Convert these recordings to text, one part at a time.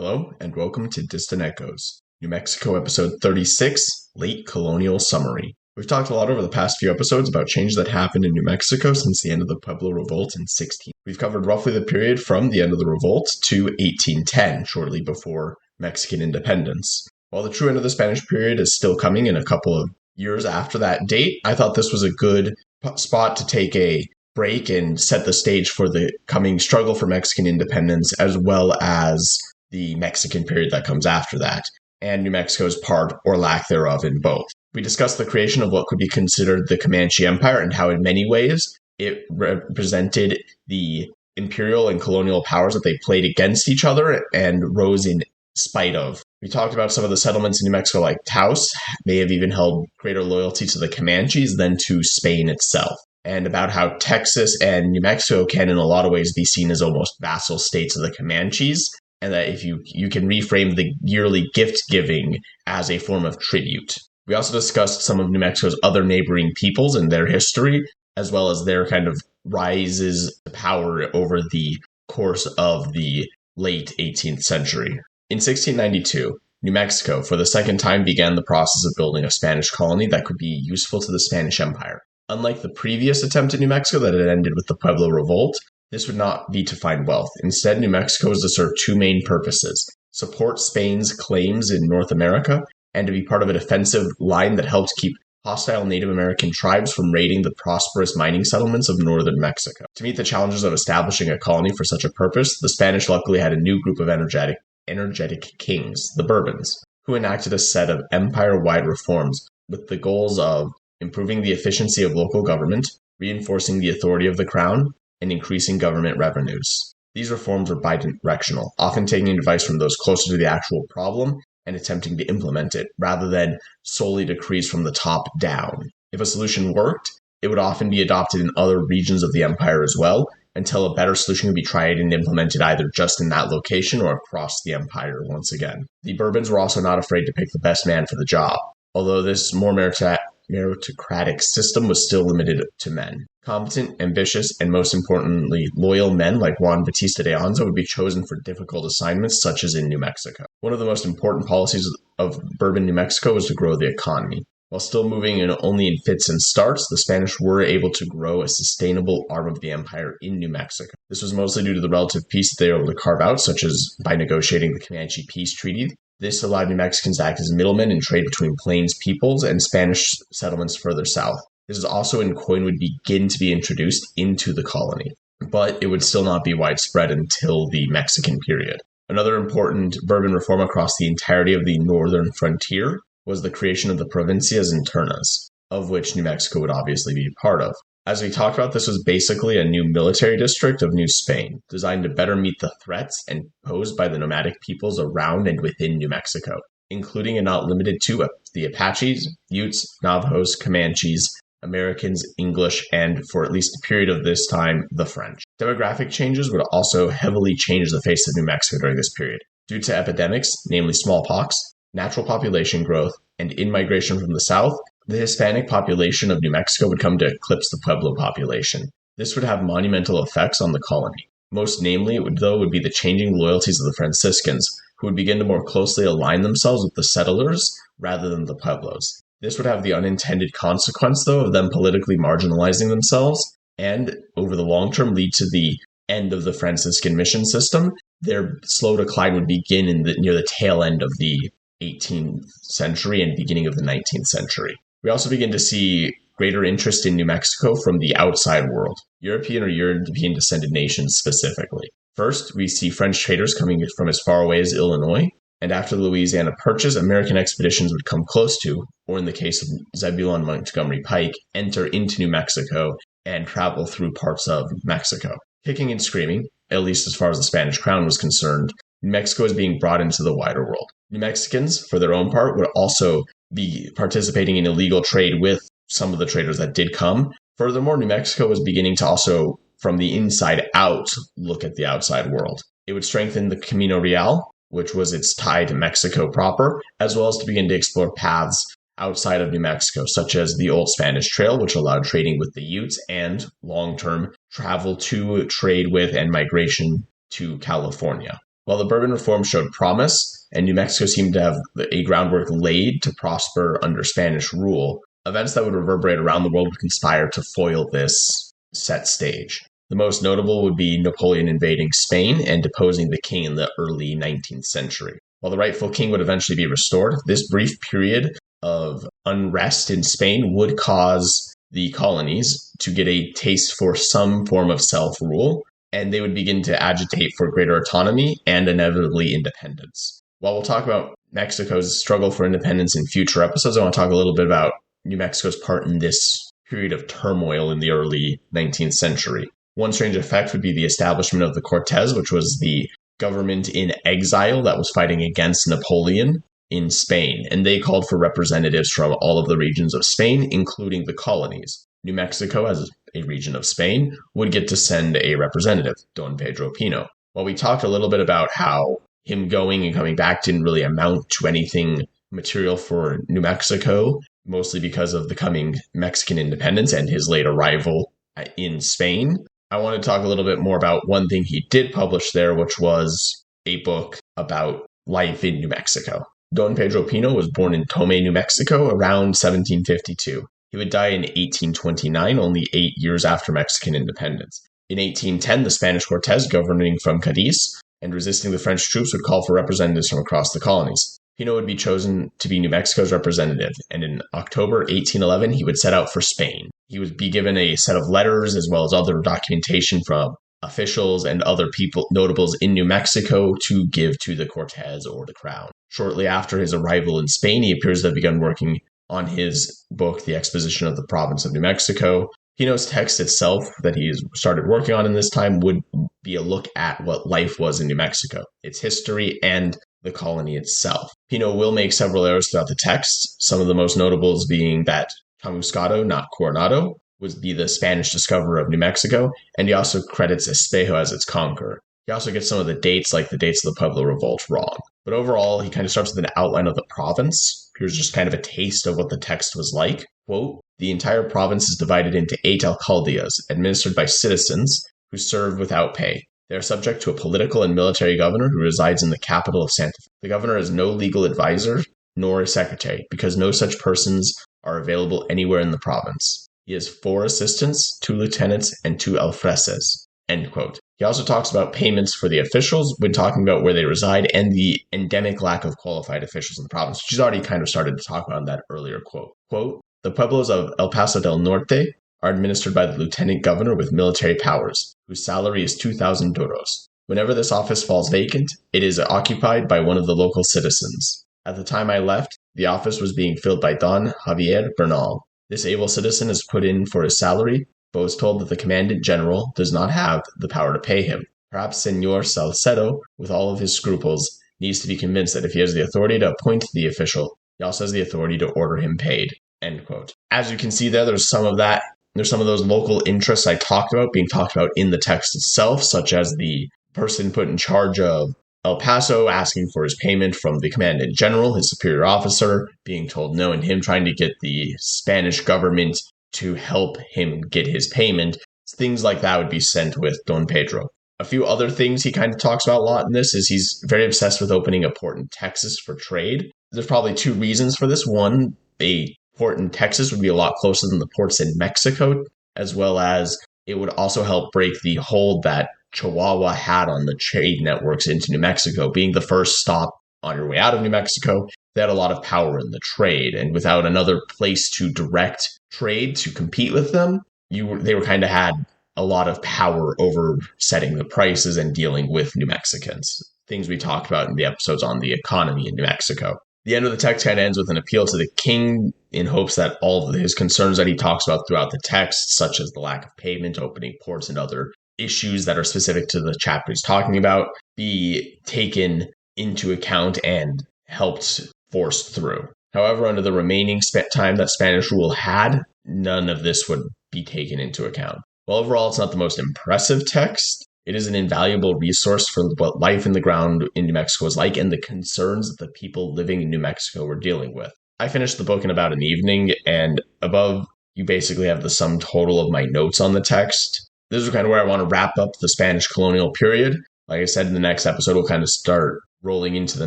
Hello, and welcome to Distant Echoes, New Mexico episode 36, Late Colonial Summary. We've talked a lot over the past few episodes about changes that happened in New Mexico since the end of the Pueblo Revolt in 16. We've covered roughly the period from the end of the revolt to 1810, shortly before Mexican independence. While the true end of the Spanish period is still coming in a couple of years after that date, I thought this was a good spot to take a break and set the stage for the coming struggle for Mexican independence, as well as the Mexican period that comes after that, and New Mexico's part or lack thereof in both. We discussed the creation of what could be considered the Comanche Empire and how in many ways it represented the imperial and colonial powers that they played against each other and rose in spite of. We talked about some of the settlements in New Mexico, like Taos, may have even held greater loyalty to the Comanches than to Spain itself, and about how Texas and New Mexico can in a lot of ways be seen as almost vassal states of the Comanches, and that if you can reframe the yearly gift giving as a form of tribute. We also discussed some of New Mexico's other neighboring peoples and their history, as well as their kind of rises to power over the course of the late 18th century. In 1692, New Mexico, for the second time, began the process of building a Spanish colony that could be useful to the Spanish Empire. Unlike the previous attempt in New Mexico that had ended with the Pueblo Revolt, this would not be to find wealth. Instead, New Mexico was to serve two main purposes: support Spain's claims in North America, and to be part of a defensive line that helped keep hostile Native American tribes from raiding the prosperous mining settlements of northern Mexico. To meet the challenges of establishing a colony for such a purpose, the Spanish luckily had a new group of energetic kings, the Bourbons, who enacted a set of empire-wide reforms with the goals of improving the efficiency of local government, reinforcing the authority of the crown, and increasing government revenues. These reforms were bidirectional, often taking advice from those closer to the actual problem and attempting to implement it, rather than solely decrees from the top down. If a solution worked, it would often be adopted in other regions of the empire as well, until a better solution could be tried and implemented either just in that location or across the empire once again. The Bourbons were also not afraid to pick the best man for the job, although this more meritocratic system was still limited to men. Competent, ambitious, and most importantly, loyal men like Juan Bautista de Anza would be chosen for difficult assignments such as in New Mexico. One of the most important policies of Bourbon New Mexico was to grow the economy. While still moving only in fits and starts, the Spanish were able to grow a sustainable arm of the empire in New Mexico. This was mostly due to the relative peace that they were able to carve out, such as by negotiating the Comanche Peace Treaty. This allowed New Mexicans to act as middlemen in trade between Plains peoples and Spanish settlements further south. This is also when coin would begin to be introduced into the colony, but it would still not be widespread until the Mexican period. Another important Bourbon reform across the entirety of the northern frontier was the creation of the provincias internas, of which New Mexico would obviously be part of. As we talked about, this was basically a new military district of New Spain, designed to better meet the threats posed by the nomadic peoples around and within New Mexico, including and not limited to the Apaches, Utes, Navajos, Comanches, Americans, English, and for at least a period of this time, the French. Demographic changes would also heavily change the face of New Mexico during this period. Due to epidemics, namely smallpox, natural population growth, and in-migration from the south, the Hispanic population of New Mexico would come to eclipse the Pueblo population. This would have monumental effects on the colony. Most namely, it would be the changing loyalties of the Franciscans, who would begin to more closely align themselves with the settlers rather than the Pueblos. This would have the unintended consequence, though, of them politically marginalizing themselves, and over the long term lead to the end of the Franciscan mission system. Their slow decline would begin near the tail end of the 18th century and beginning of the 19th century. We also begin to see greater interest in New Mexico from the outside world, European or European descended nations specifically. First, we see French traders coming from as far away as Illinois, and after the Louisiana Purchase, American expeditions would come close to, or in the case of Zebulon Montgomery Pike, enter into New Mexico and travel through parts of Mexico. Kicking and screaming, at least as far as the Spanish crown was concerned, New Mexico is being brought into the wider world. New Mexicans, for their own part, would also be participating in illegal trade with some of the traders that did come. Furthermore, New Mexico was beginning to also, from the inside out, look at the outside world. It would strengthen the Camino Real, which was its tie to Mexico proper, as well as to begin to explore paths outside of New Mexico, such as the Old Spanish Trail, which allowed trading with the Utes and long-term travel to trade with and migration to California. While the Bourbon reform showed promise, and New Mexico seemed to have a groundwork laid to prosper under Spanish rule, events that would reverberate around the world would conspire to foil this set stage. The most notable would be Napoleon invading Spain and deposing the king in the early 19th century. While the rightful king would eventually be restored, this brief period of unrest in Spain would cause the colonies to get a taste for some form of self-rule, and they would begin to agitate for greater autonomy and inevitably independence. While we'll talk about Mexico's struggle for independence in future episodes, I want to talk a little bit about New Mexico's part in this period of turmoil in the early 19th century. One strange effect would be the establishment of the Cortes, which was the government in exile that was fighting against Napoleon in Spain, and they called for representatives from all of the regions of Spain, including the colonies. New Mexico, as a region of Spain, would get to send a representative, Don Pedro Pino. While we talked a little bit about how him going and coming back didn't really amount to anything material for New Mexico, mostly because of the coming Mexican independence and his late arrival in Spain, I want to talk a little bit more about one thing he did publish there, which was a book about life in New Mexico. Don Pedro Pino was born in Tome, New Mexico, around 1752. He would die in 1829, only 8 years after Mexican independence. In 1810, the Spanish Cortes, governing from Cadiz and resisting the French troops, would call for representatives from across the colonies. Pino would be chosen to be New Mexico's representative, and in October 1811, he would set out for Spain. He would be given a set of letters as well as other documentation from officials and other notables in New Mexico to give to the Cortes or the crown. Shortly after his arrival in Spain, he appears to have begun working on his book, The Exposition of the Province of New Mexico. Pino's text itself that he started working on in this time would be a look at what life was in New Mexico, its history, and the colony itself. Pino will make several errors throughout the text, some of the most notables being that Chamuscado, not Coronado, would be the Spanish discoverer of New Mexico, and he also credits Espejo as its conqueror. He also gets some of the dates, like the dates of the Pueblo Revolt, wrong. But overall, he kind of starts with an outline of the province. Here's just kind of a taste of what the text was like. Quote, "The entire province is divided into 8 alcaldias, administered by citizens who serve without pay. They are subject to a political and military governor who resides in the capital of Santa Fe. The governor has no legal advisor nor a secretary, because no such persons are available anywhere in the province. He has 4 assistants, 2 lieutenants, and 2 alfreces." End quote. He also talks about payments for the officials when talking about where they reside and the endemic lack of qualified officials in the province, which he's already kind of started to talk about in that earlier quote. Quote, "The pueblos of El Paso del Norte are administered by the lieutenant governor with military powers, whose salary is 2,000 duros. Whenever this office falls vacant, it is occupied by one of the local citizens. At the time I left, the office was being filled by Don Javier Bernal. This able citizen is put in for his salary, but was told that the commandant general does not have the power to pay him. Perhaps Senor Salcedo, with all of his scruples, needs to be convinced that if he has the authority to appoint the official, he also has the authority to order him paid." End quote. As you can see there's some of that. There's some of those local interests I talked about being talked about in the text itself, such as the person put in charge of El Paso asking for his payment from the commandant general, his superior officer, being told no, and him trying to get the Spanish government to help him get his payment. Things like that would be sent with Don Pedro. A few other things he kind of talks about a lot in this is he's very obsessed with opening a port in Texas for trade. There's probably 2 reasons for this. One, a port in Texas would be a lot closer than the ports in Mexico, as well as it would also help break the hold that Chihuahua had on the trade networks into New Mexico. Being the first stop on your way out of New Mexico, they had a lot of power in the trade, and without another place to direct trade to compete with them, they were kind of had a lot of power over setting the prices and dealing with New Mexicans. Things we talked about in the episodes on the economy in New Mexico. The end of the text kind of ends with an appeal to the king in hopes that all of his concerns that he talks about throughout the text, such as the lack of payment, opening ports, and other issues that are specific to the chapter he's talking about, be taken into account and helped forced through. However, under the remaining time that Spanish rule had, none of this would be taken into account. Well, overall, it's not the most impressive text. It is an invaluable resource for what life in the ground in New Mexico is like and the concerns that the people living in New Mexico were dealing with. I finished the book in about an evening, and above, you basically have the sum total of my notes on the text. This is kind of where I want to wrap up the Spanish colonial period. Like I said, in the next episode, we'll kind of start rolling into the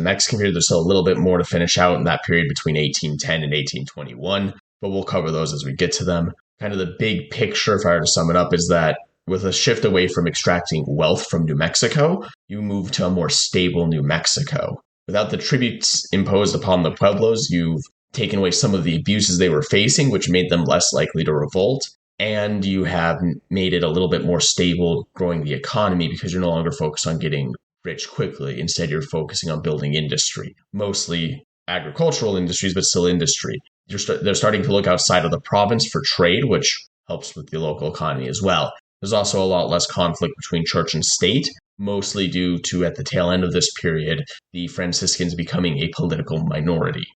Mexican period. There's still a little bit more to finish out in that period between 1810 and 1821, but we'll cover those as we get to them. Kind of the big picture, if I were to sum it up, is that with a shift away from extracting wealth from New Mexico, you move to a more stable New Mexico. Without the tributes imposed upon the Pueblos, you've taken away some of the abuses they were facing, which made them less likely to revolt. And you have made it a little bit more stable, growing the economy, because you're no longer focused on getting rich quickly. Instead, you're focusing on building industry, mostly agricultural industries, but still industry. They're starting to look outside of the province for trade, which helps with the local economy as well. There's also a lot less conflict between church and state, mostly due to, at the tail end of this period, the Franciscans becoming a political minority.